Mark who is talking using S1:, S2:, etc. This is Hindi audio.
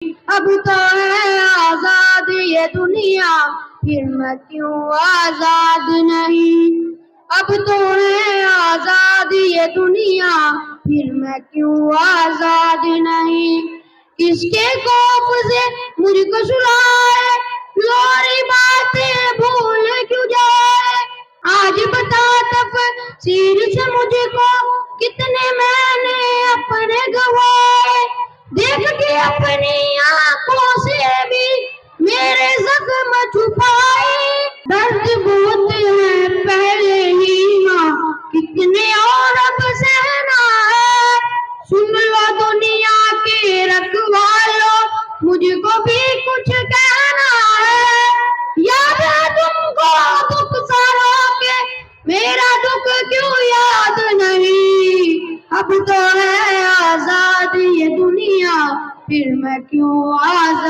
S1: अब तो है आजाद ये दुनिया, फिर मैं क्यों आजाद नहीं। अब तो है आजाद ये दुनिया, फिर मैं क्यों आजाद नहीं। किसके खौफ से मुझको सुलाए, लोरी बातें भूल क्यों जाए। आज बता तफसीर से मुझको, कितने मैंने अपने गवाए। देख के अपनी आंखों से भी मेरे जख्म छुपाए। दर्द बहुत है पहले ही माँ, कितने और अब सहना है। सुन लो दुनिया के रखवालों, मुझको भी कुछ कहना है। याद है तुमको दुख सारों के, मेरा दुख क्यों याद नहीं। अब तो है आजाद ये दुनिया, फिर मैं क्यों आजाद